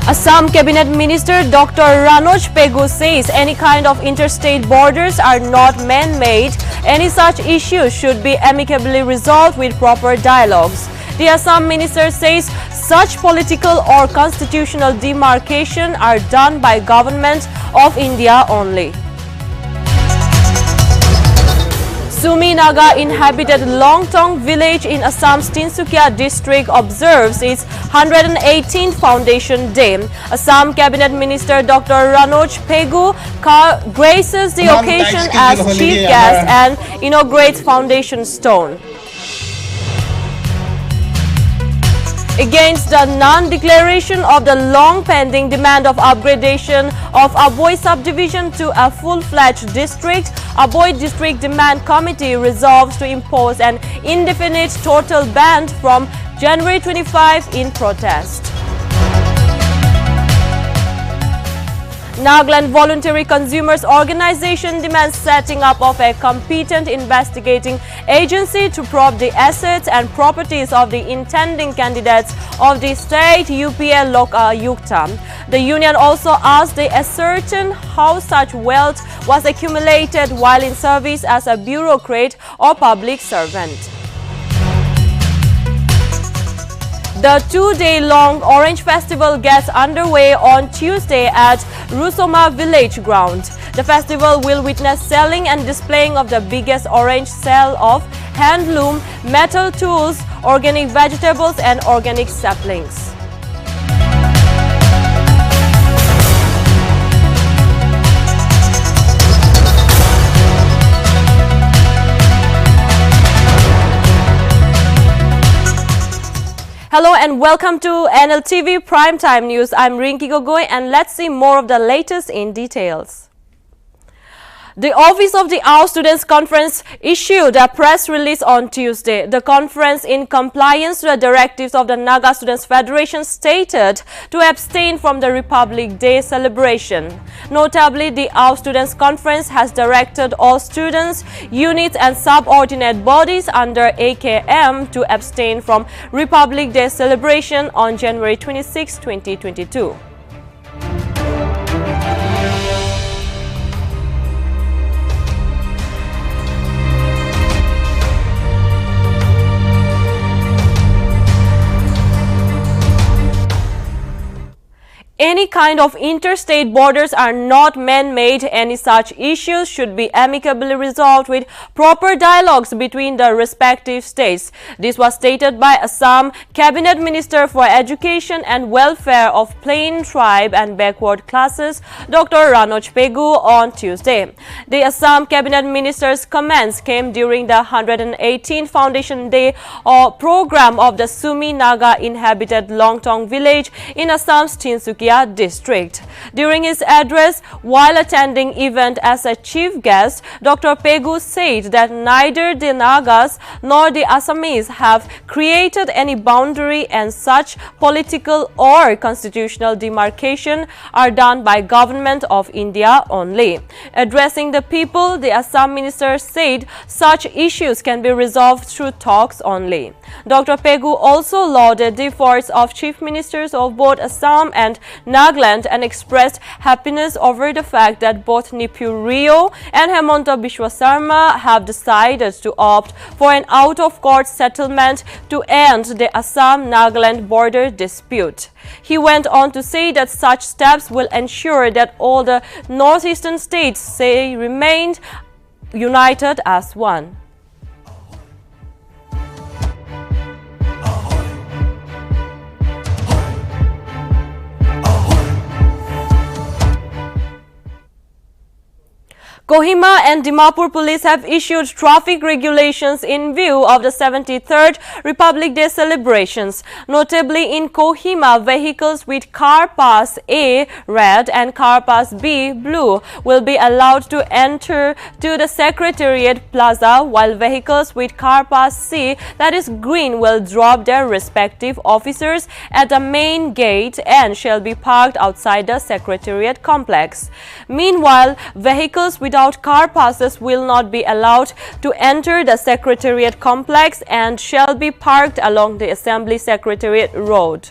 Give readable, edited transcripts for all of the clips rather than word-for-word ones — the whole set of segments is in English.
Assam Cabinet Minister Dr. Ranoj Pegu says any kind of interstate borders are not man-made. Any such issues should be amicably resolved with proper dialogues. The Assam minister says such political or constitutional demarcation are done by Government of India only. Sumi Naga inhabited Longtong village in Assam's Tinsukia district observes its 118th Foundation Day. Assam Cabinet Minister Dr. Ranoj Pegu graces the occasion as chief guest and inaugurates foundation stone. Against the non-declaration of the long-pending demand of upgradation of Aboi subdivision to a full-fledged district, Aboi District Demand Committee resolves to impose an indefinite total ban from January 25 in protest. Nagaland Voluntary Consumers Organization demands setting up of a competent investigating agency to probe the assets and properties of the intending candidates of the state UPA Lok Ayukta. The union also asked the ascertain how such wealth was accumulated while in service as a bureaucrat or public servant. The two-day-long Orange Festival gets underway on Tuesday at Rusoma Village Ground. The festival will witness selling and displaying of the biggest orange sale of handloom, metal tools, organic vegetables and organic saplings. Hello and welcome to Nltv Primetime News. I'm Rinki Gogoi and let's see more of the latest in details. The Office of the AU Students' Conference issued a press release on Tuesday. The conference, in compliance to the directives of the Naga Students Federation, stated to abstain from the Republic Day celebration. Notably, the AU Students' Conference has directed all students, units and subordinate bodies under AKM to abstain from Republic Day celebration on January 26, 2022. Any kind of interstate borders are not man-made. Any such issues should be amicably resolved with proper dialogues between the respective states. This was stated by Assam Cabinet Minister for Education and Welfare of Plain, Tribe and Backward Classes, Dr. Ranoj Pegu, on Tuesday. The Assam Cabinet Minister's comments came during the 118th Foundation Day program of the Sumi Naga inhabited Longtong village in Assam's Tinsukia district. During his address, while attending event as a chief guest, Dr. Pegu said that neither the Nagas nor the Assamese have created any boundary and such political or constitutional demarcation are done by Government of India only. Addressing the people, the Assam minister said such issues can be resolved through talks only. Dr. Pegu also lauded the efforts of chief ministers of both Assam and Nagaland and expressed happiness over the fact that both Nipu Rio and Hemanta Biswa Sarma have decided to opt for an out-of-court settlement to end the Assam-Nagaland border dispute. He went on to say that such steps will ensure that all the northeastern states remain united as one. Kohima and Dimapur police have issued traffic regulations in view of the 73rd Republic Day celebrations. Notably, in Kohima, vehicles with car pass A red and car pass B blue will be allowed to enter to the Secretariat Plaza, while vehicles with car pass C, that is green, will drop their respective officers at the main gate and shall be parked outside the Secretariat complex. Meanwhile, vehicles without without car passes will not be allowed to enter the Secretariat complex and shall be parked along the Assembly Secretariat Road.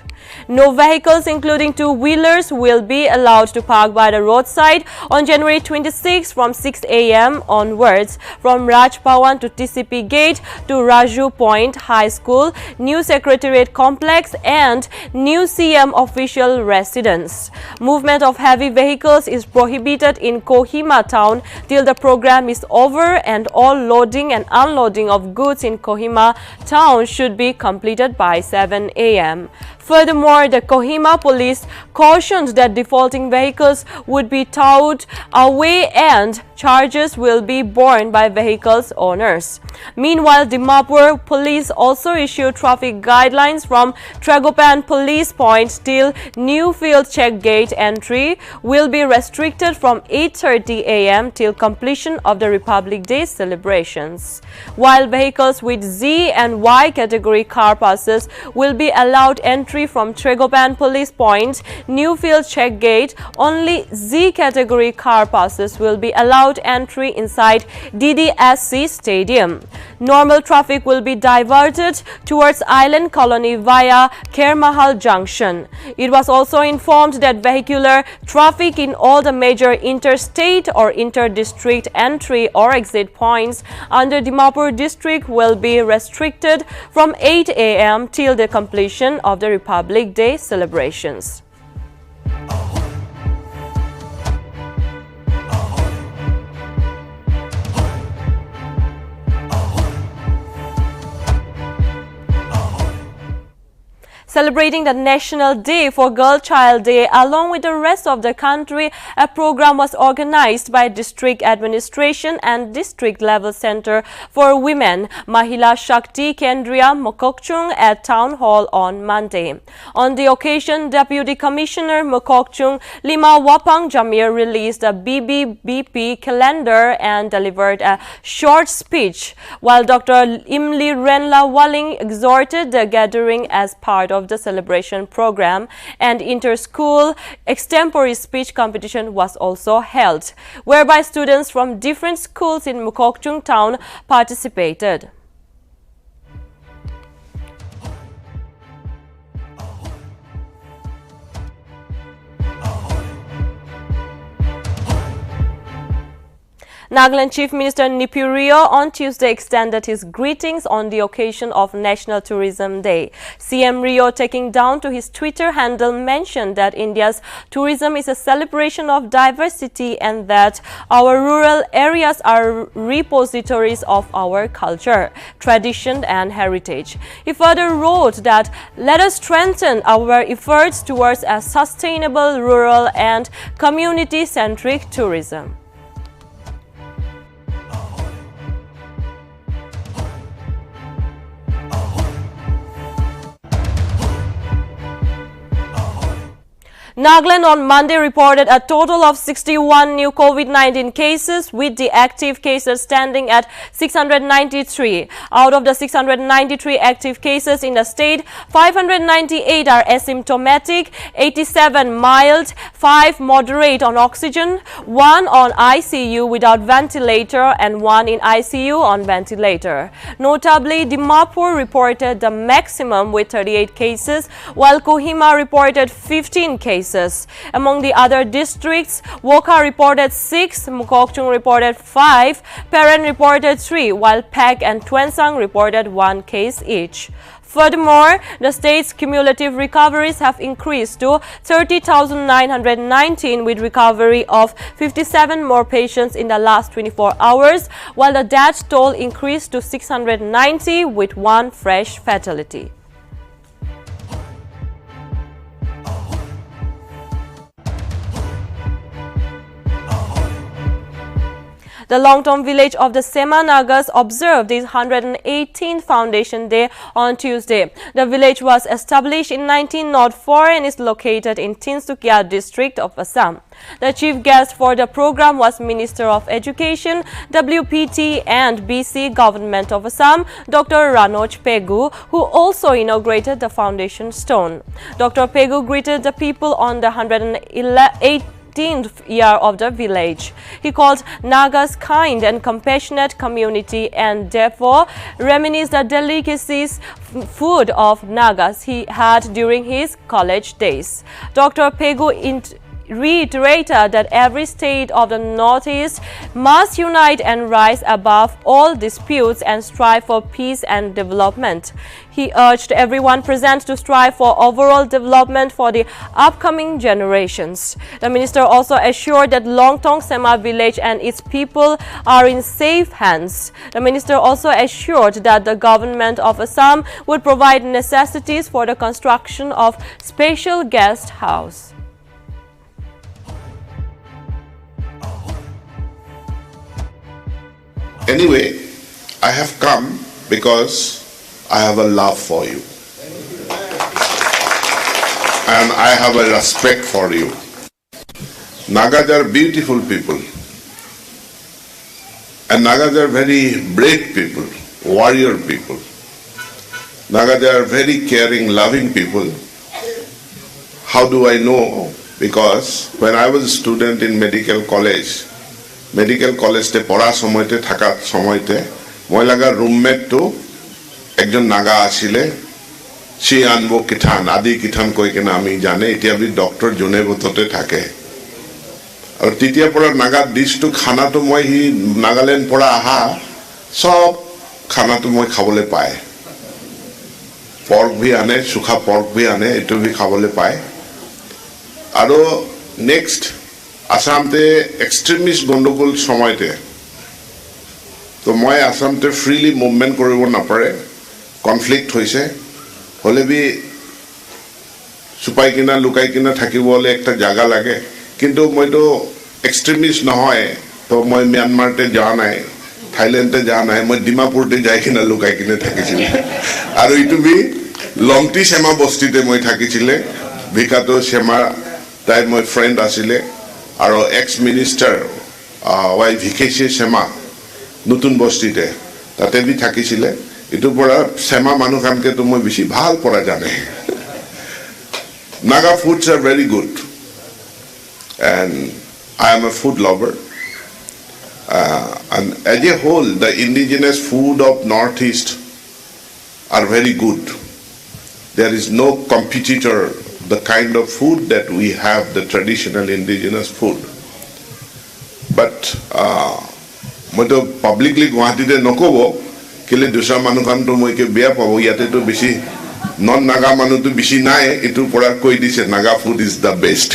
No vehicles including two-wheelers will be allowed to park by the roadside on January 26 from 6 a.m. onwards from Raj Bhawan to TCP Gate to Raju Point High School, New Secretariat Complex and New CM official residence. Movement of heavy vehicles is prohibited in Kohima town till the program is over, and all loading and unloading of goods in Kohima town should be completed by 7 a.m. Furthermore, the Kohima police cautioned that defaulting vehicles would be towed away and charges will be borne by vehicles owners. Meanwhile, Dimapur police also issued traffic guidelines from Tragopan police point till New Field Check Gate entry will be restricted from 8:30 a.m. till completion of the Republic Day celebrations. While vehicles with Z and Y category car passes will be allowed entry from Tragopan police point, New Field Check Gate, only Z category car passes will be allowed entry inside DDSC Stadium. Normal traffic will be diverted towards Island Colony via Kermahal Junction. It was also informed that vehicular traffic in all the major interstate or inter-district entry or exit points under Dimapur district will be restricted from 8 a.m. till the completion of the Republic Day celebrations. Celebrating the National Day for Girl Child Day along with the rest of the country, a program was organized by District Administration and District Level Center for Women, Mahila Shakti Kendriya Mokokchung at Town Hall on Monday. On the occasion, Deputy Commissioner Mokokchung Lima Wapang Jamir released a BBBP calendar and delivered a short speech, while Dr. Imli Renla Walling exhorted the gathering as part of the celebration program, and inter-school extempore speech competition was also held, whereby students from different schools in Mokokchung town participated. Nagaland Chief Minister Nipi Rio on Tuesday extended his greetings on the occasion of National Tourism Day. CM Rio, taking down to his Twitter handle, mentioned that India's tourism is a celebration of diversity and that our rural areas are repositories of our culture, tradition and heritage. He further wrote that let us strengthen our efforts towards a sustainable rural and community-centric tourism. Nagaland on Monday reported a total of 61 new COVID-19 cases, with the active cases standing at 693. Out of the 693 active cases in the state, 598 are asymptomatic, 87 mild, 5 moderate on oxygen, 1 on ICU without ventilator and 1 in ICU on ventilator. Notably, Dimapur reported the maximum with 38 cases, while Kohima reported 15 cases. Among the other districts, Wokha reported 6, Mokokchung reported 5, Peren reported 3, while Pak and Twensang reported 1 case each. Furthermore, the state's cumulative recoveries have increased to 30,919 with recovery of 57 more patients in the last 24 hours, while the death toll increased to 690 with 1 fresh fatality. The Longtom village of the Sema Nagas observed its 118th Foundation Day on Tuesday. The village was established in 1904 and is located in Tinsukia district of Assam. The chief guest for the program was Minister of Education, WPT and BC Government of Assam, Dr. Ranoj Pegu, who also inaugurated the foundation stone. Dr. Pegu greeted the people on the 15th year of the village. He called Nagas kind and compassionate community and therefore reminisced the delicacies food of Nagas he had during his college days. Dr. Pegu reiterated that every state of the Northeast must unite and rise above all disputes and strive for peace and development. He urged everyone present to strive for overall development for the upcoming generations. The minister also assured that Longtong Sema village and its people are in safe hands. The minister also assured that the government of Assam would provide necessities for the construction of special guest house. Anyway, I have come because I have a love for you. And I have a respect for you. Nagas are beautiful people. And Nagas are very brave people, warrior people. Nagas are very caring, loving people. How do I know? Because when I was a student in medical college te পড়া সময়তে থাকা সময়তে মই লাগা roommate তো একজন নাগা আছিলে C আনবো কিঠান আদি কিঠান কই কেনা আমি জানে এতিয়া বি ডক্টর জুনেবততে থাকে আর তৃতীয় পড়া নাগা ডিশটো খানাটো মই হি নাগাল্যান্ড পড়া আহা সব খানাটো মই খাবলে পায় পর্ক ভি আনে সুখা পর্ক ভি আনে এটো ভি খাবলে পায় আর নেক্সট আসামতে এক্সট্রিমিস্ট গন্ডগোল সময়তে তো মই আসামতে ফ্রিলি মুভমেন্ট কৰিব নাপাৰে কনফ্লিক্ট হৈছে হলে বি সুপাই কিনা লুকাই কিনা থাকিবলে একটা জায়গা লাগে কিন্তু মইতো এক্সট্রিমিস্ট নহয় তো মই মিয়ানমারতে যাওয়া নাই থাইল্যান্ডে যাওয়া নাই মই ডিমাপুরতে যাই কিনা লুকাই কিনা থাকিছিল আর ইটো বি লংটি সেমা বস্তিতে মই থাকিছিলে ভিকাতো সেমা তাই মই ফ্রেন্ড আছিলে আৰু এক্স মিনিষ্টাৰ ওয়াই ভিকেশে সেমা নতুন বস্তিতে তাতে বি থাকিছিলে এটো পৰা সেমা মানুহখানকে তো মই বেছি ভাল পৰা জানে Naga foods are very good and I am a food lover and as a whole the indigenous food of Northeast are very good. There is no competitor the kind of food that we have, the traditional indigenous food. But মই তো publicly গুৱাহাটীতে নকব কেলে দুসরা মানুখান তো মইকে বেয়া পাব ইয়াতে তো বেশি নন নাগা মানুহ তো বেশি নাই এটু পৰা কৈ দিছে Naga food is the best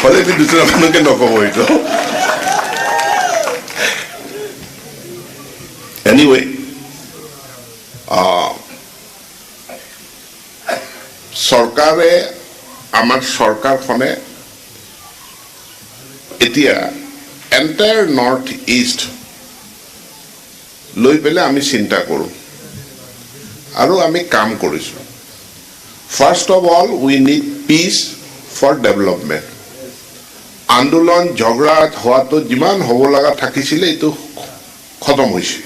হলে কি দুসরা মানুহকে নকব এটো anyway সরকারে আমার সরকারখনে এতিয়া এন্টায়ার নর্থ ইস্ট লৈ পেলে আমি চিন্তা কৰো আৰু আমি কাম কৰিছো first of all we need piece for development আন্দোলন ঝগড়া হওয়াতো যিমান হ'ব লগা থাকিছিলে এটো খতম হৈছে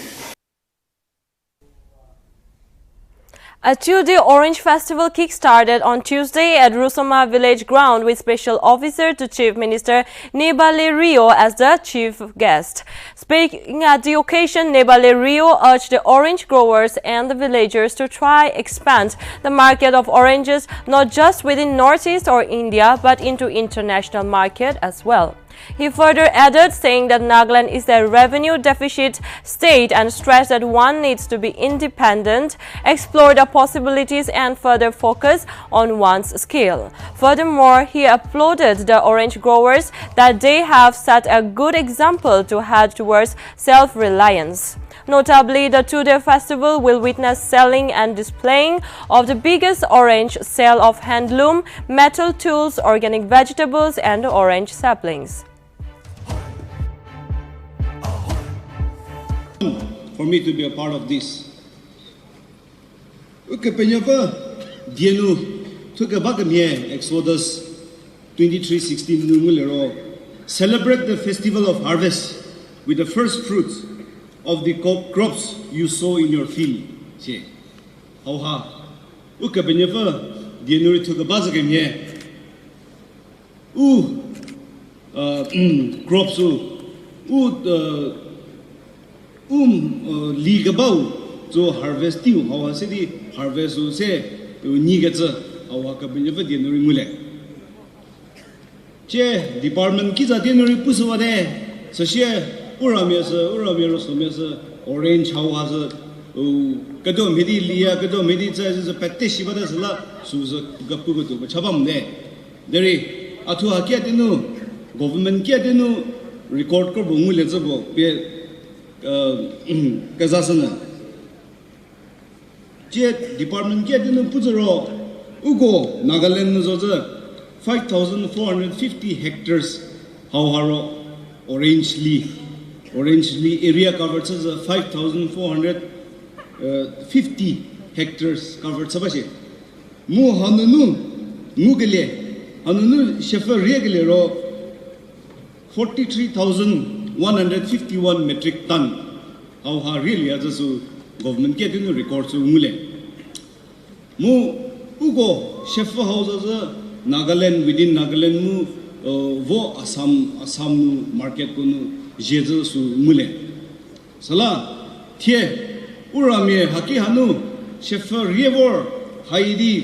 A two-day Orange Festival kick-started on Tuesday at Rusoma Village Ground with Special Officer to Chief Minister Nebale Rio as the chief guest. Speaking at the occasion, Nebale Rio urged the orange growers and the villagers to try expand the market of oranges not just within Northeast or India but into international market as well. He further added, saying that Nagaland is a revenue deficit state and stressed that one needs to be independent, explore the possibilities and further focus on one's skill. Furthermore, he applauded the orange growers that they have set a good example to head towards self-reliance. Notably, the two-day festival will witness selling and displaying of the biggest orange sale of handloom, metal tools, organic vegetables and orange saplings. For me to be a part of this. Okay, Penyava, Dienu took a bagamie Exodus 23:16 numero. Celebrate the festival of harvest with the first fruits of the crops you sow in your field. Che. How ha? Okay, Penyava, Dienu took a bagamie. crops ligabau so harvest tiu hawa sidi harvest se ni getza hawa ka bin yeva dinuri mule che department ki za dinuri puswa de so she uramye so orange hawa za kado medi liya kado medi za patte shiba da sala su za gapu go to chabam ne deri athu hakya dinu government kya dinu record ko bungu le zabo be kazasana je department kya dinu puzaro ugo Nagaland zo 5,450 hectares haro orange leaf area covered as 5,450 hectares covered sabashe mu hanunu mugele hanunu shefa regale ro 43,151 metric ton how really as a government get in record so mule mu ugo shefa house as a Nagaland within Nagaland mu vo Assam market kunu jeju su mule sala thie urame haki hanu shefa river haidi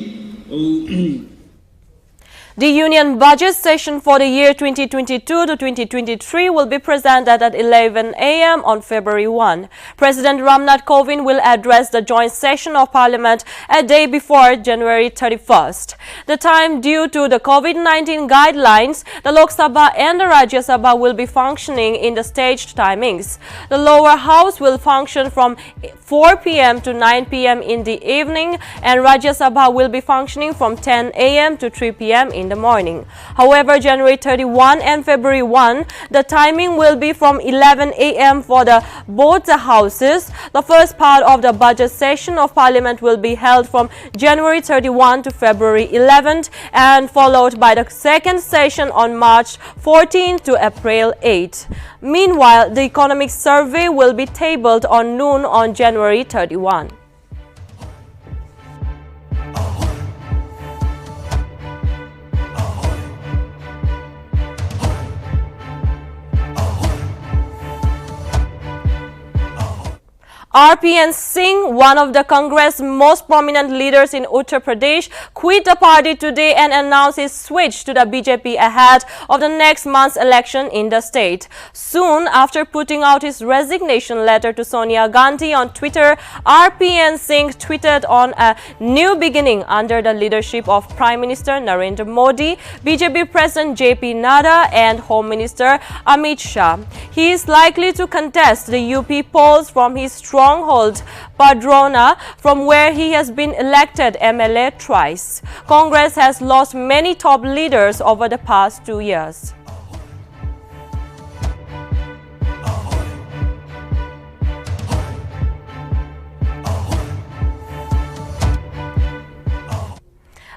The Union Budget session for the year 2022 to 2023 will be presented at 11 a.m. on February 1. President Ramnath Kovind will address the joint session of Parliament a day before January 31st. The time due to the COVID-19 guidelines, the Lok Sabha and the Rajya Sabha will be functioning in the staged timings. The lower house will function from 4 p.m. to 9 p.m. in the evening, and Rajya Sabha will be functioning from 10 a.m. to 3 p.m. in the morning. However, January 31 and February 1, the timing will be from 11 a.m. for both the houses. The first part of the budget session of Parliament will be held from January 31 to February 11th and followed by the second session on March 14 to April 8. Meanwhile, the economic survey will be tabled on noon on January 31. RPN Singh, one of the Congress' most prominent leaders in Uttar Pradesh, quit the party today and announced his switch to the BJP ahead of the next month's election in the state. Soon after putting out his resignation letter to Sonia Gandhi on Twitter, RPN Singh tweeted on a new beginning under the leadership of Prime Minister Narendra Modi, BJP President JP Nadda and Home Minister Amit Shah. He is likely to contest the UP polls from his stronghold Padrona, from where he has been elected MLA twice. Congress has lost many top leaders over the past 2 years.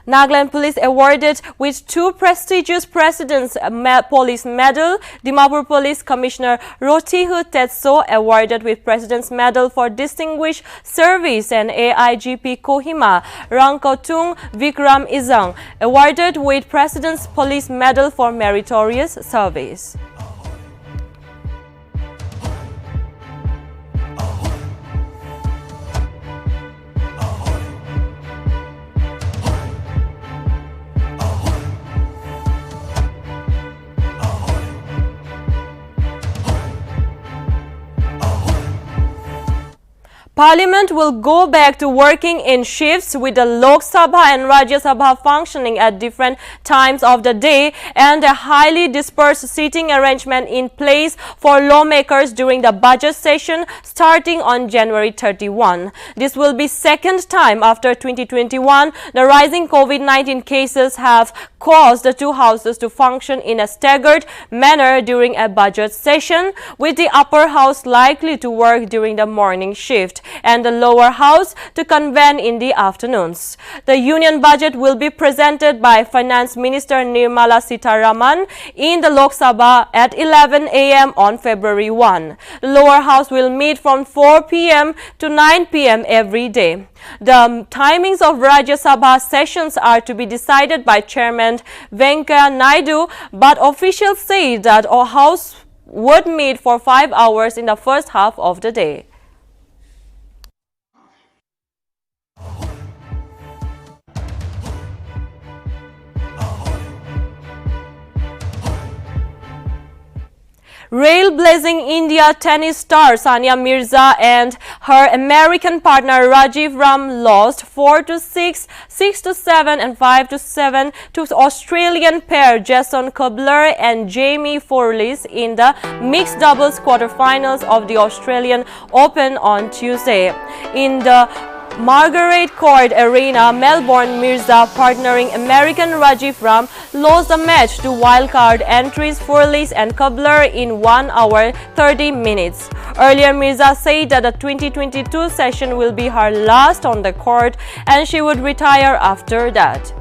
Nagaland Police awarded with 2 prestigious President's Police Medal. Dimapur Police Commissioner Rotihu Tetso awarded with President's Medal for Distinguished Service, and AIGP Kohima Rangkotung Vikram Izang awarded with President's Police Medal for Meritorious Service. Parliament will go back to working in shifts, with the Lok Sabha and Rajya Sabha functioning at different times of the day and a highly dispersed seating arrangement in place for lawmakers during the budget session starting on January 31. This will be second time after 2021 the rising COVID-19 cases have caused the two houses to function in a staggered manner during a budget session, with the upper house likely to work during the morning shift and the lower house to convene in the afternoons. The union budget will be presented by Finance Minister Nirmala Sitharaman in the Lok Sabha at 11 a.m. on February 1. The lower house will meet from 4 p.m. to 9 p.m. every day. The timings of Rajya Sabha sessions are to be decided by Chairman Venkaiah Naidu, but officials say that our house would meet for 5 hours in the first half of the day. Rail-blazing India tennis star Sania Mirza and her American partner Rajiv Ram lost 4-6, 6-7 and 5-7 to Australian pair Jason Kubler and Jamie Forlis in the mixed doubles quarterfinals of the Australian Open on Tuesday. In the Margaret Court Arena, Melbourne, Mirza partnering American Rajiv Ram lost the match to wildcard entries Forlis and Kubler in 1 hour 30 minutes. Earlier, Mirza said that the 2022 session will be her last on the court and she would retire after that.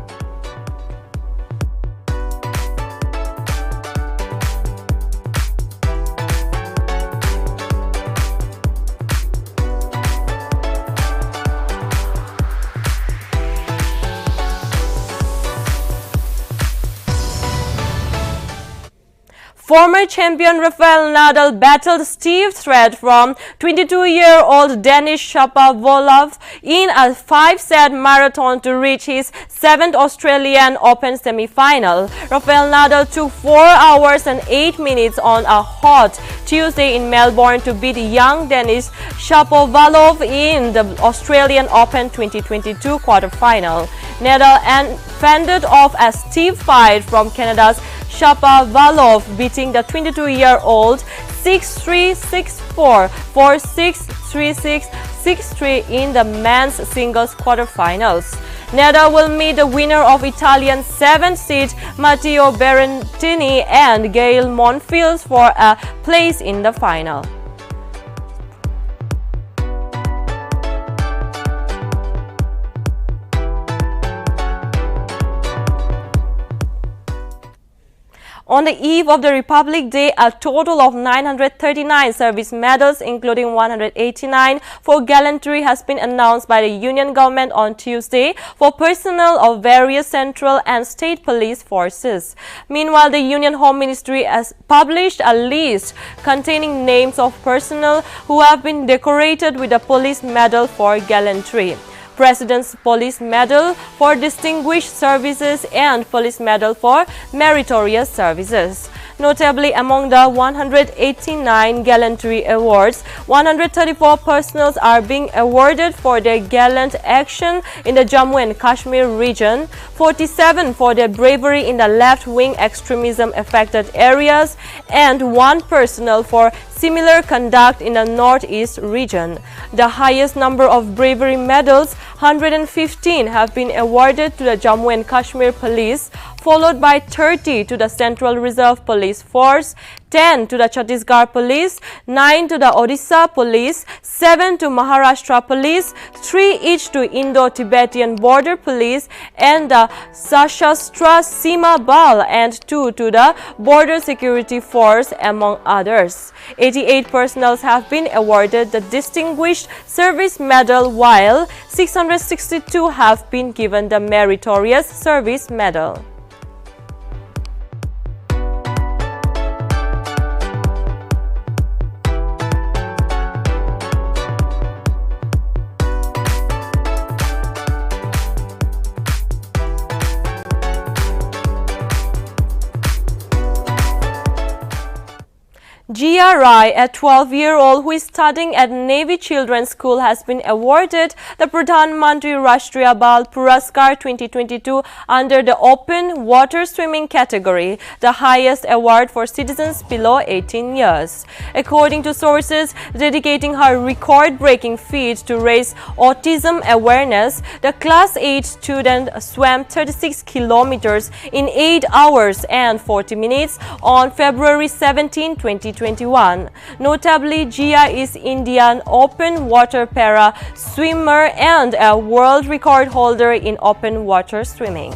Former champion Rafael Nadal battled stiff threat from 22-year-old Danish Shapovalov in a 5-set marathon to reach his 7th Australian Open semi-final. Rafael Nadal took 4 hours and 8 minutes on a hot Tuesday in Melbourne to beat young Danish Shapovalov in the Australian Open 2022 quarter-final. Nadal fended off a stiff fight from Canada's Shapovalov, beating the 22-year-old 6-3, 6-4, 4-6, 3-6, 6-3 in the men's singles quarterfinals. Nadal will meet the winner of Italian 7th seed Matteo Berrettini and Gael Monfils for a place in the final. On the eve of the Republic Day, a total of 939 service medals, including 189 for gallantry, has been announced by the Union government on Tuesday for personnel of various central and state police forces. Meanwhile, the Union Home Ministry has published a list containing names of personnel who have been decorated with the Police Medal for Gallantry, President's Police Medal for Distinguished Services and Police Medal for Meritorious Services. Notably, among the 189 gallantry awards, 134 personnel are being awarded for their gallant action in the Jammu and Kashmir region, 47 for their bravery in the left-wing extremism-affected areas, and 1 personnel for similar conduct in the northeast region. The highest number of bravery medals, 115, have been awarded to the Jammu and Kashmir Police, followed by 30 to the Central Reserve Police Force, 10 to the Chhattisgarh Police, 9 to the Odisha Police, 7 to Maharashtra Police, 3 each to Indo-Tibetan Border Police and the Sashastra Seema Bal, and 2 to the Border Security Force, among others. 88 personnel have been awarded the Distinguished Service Medal, while 662 have been given the Meritorious Service Medal. Jia Rai, a 12-year-old who is studying at Navy Children's School, has been awarded the Pradhan Mantri Rashtriya Bal Puraskar 2022 under the Open Water Swimming category, the highest award for citizens below 18 years. According to sources dedicating her record-breaking feat to raise autism awareness, the Class 8 student swam 36 kilometers in 8 hours and 40 minutes on February 17, 2022. 2021. Notably, Jia is Indian open water para swimmer and a world record holder in open water swimming.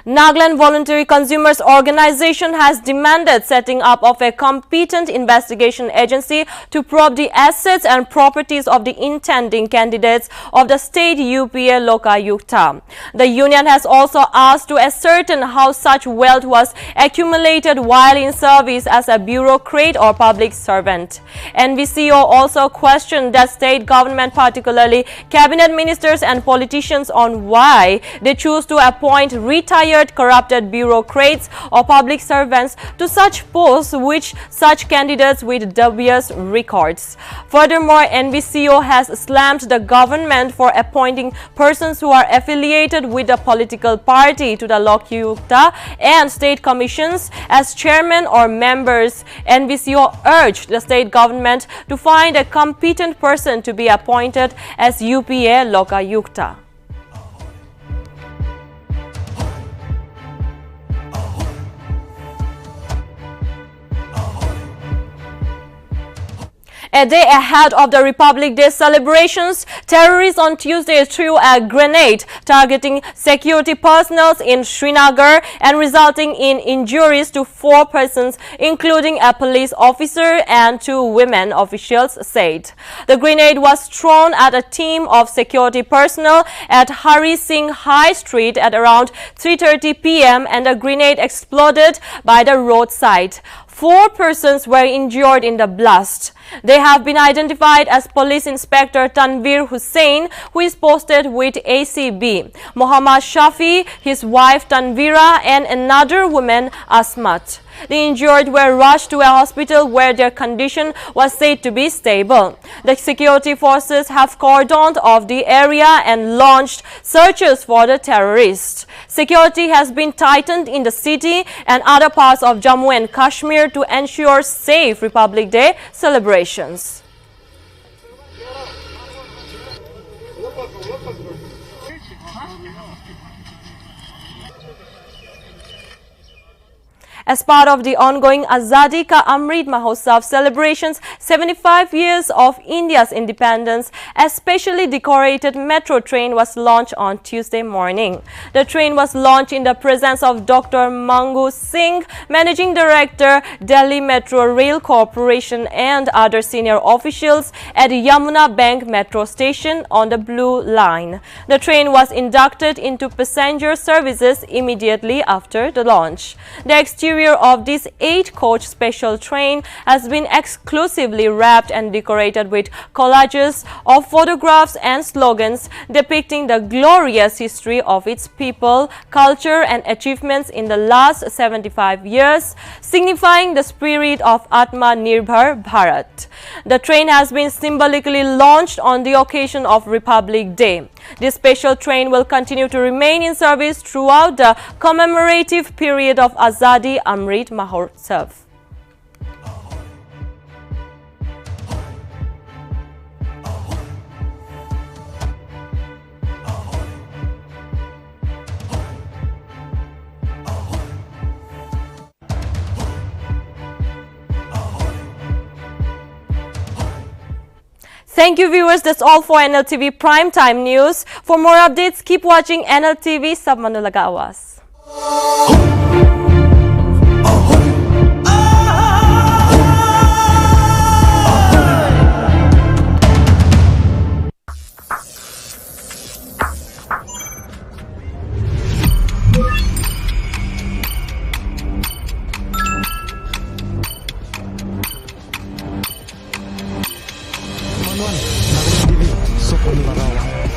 Nagaland Voluntary Consumers Organization has demanded setting up of a competent investigation agency to probe the assets and properties of the intending candidates of the state UPA Lokayukta. The union has also asked to ascertain how such wealth was accumulated while in service as a bureaucrat or public servant. NVCO also questioned the state government, particularly cabinet ministers and politicians, on why they choose to appoint retired corrupted bureaucrats or public servants to such posts which such candidates with dubious records. Furthermore, NVCO has slammed the government for appointing persons who are affiliated with the political party to the Lokayukta and state commissions as chairmen or members. NVCO urged the state government to find a competent person to be appointed as UPA Lokayukta. A day ahead of the Republic Day celebrations, terrorists on Tuesday threw a grenade targeting security personnel in Srinagar and resulting in injuries to 4 persons, including a police officer and 2 women, officials said. The grenade was thrown at a team of security personnel at Hari Singh High Street at around 3:30 p.m. and the grenade exploded by the roadside. 4 persons were injured in the blast. They have been identified as Police Inspector Tanvir Hussain, who is posted with ACB, Muhammad Shafi, his wife Tanvira, and another woman, Asmat. The injured were rushed to a hospital where their condition was said to be stable. The security forces have cordoned off the area and launched searches for the terrorists. Security has been tightened in the city and other parts of Jammu and Kashmir to ensure safe Republic Day celebrations. As part of the ongoing Azadi Ka Amrit Mahotsav celebrations, 75 years of India's independence, a specially decorated metro train was launched on Tuesday morning. The train was launched in the presence of Dr. Mangu Singh, Managing Director, Delhi Metro Rail Corporation, and other senior officials at Yamuna Bank Metro Station on the Blue Line. The train was inducted into passenger services immediately after the launch. The exterior of this 8-coach special train has been exclusively wrapped and decorated with collages of photographs and slogans depicting the glorious history of its people, culture and achievements in the last 75 years, signifying the spirit of Atma Nirbhar Bharat. The train has been symbolically launched on the occasion of Republic Day. This special train will continue to remain in service throughout the commemorative period of Azadi Amrit Mahotsav. Thank you, viewers. That's all for Nltv Primetime News. For more updates, keep watching Nltv. Sab manulaga awas.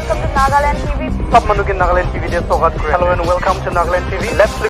Welcome to Nagaland TV. Sab manukin Nagaland TV de sogat kore. Hello and welcome to Nagaland TV. Let's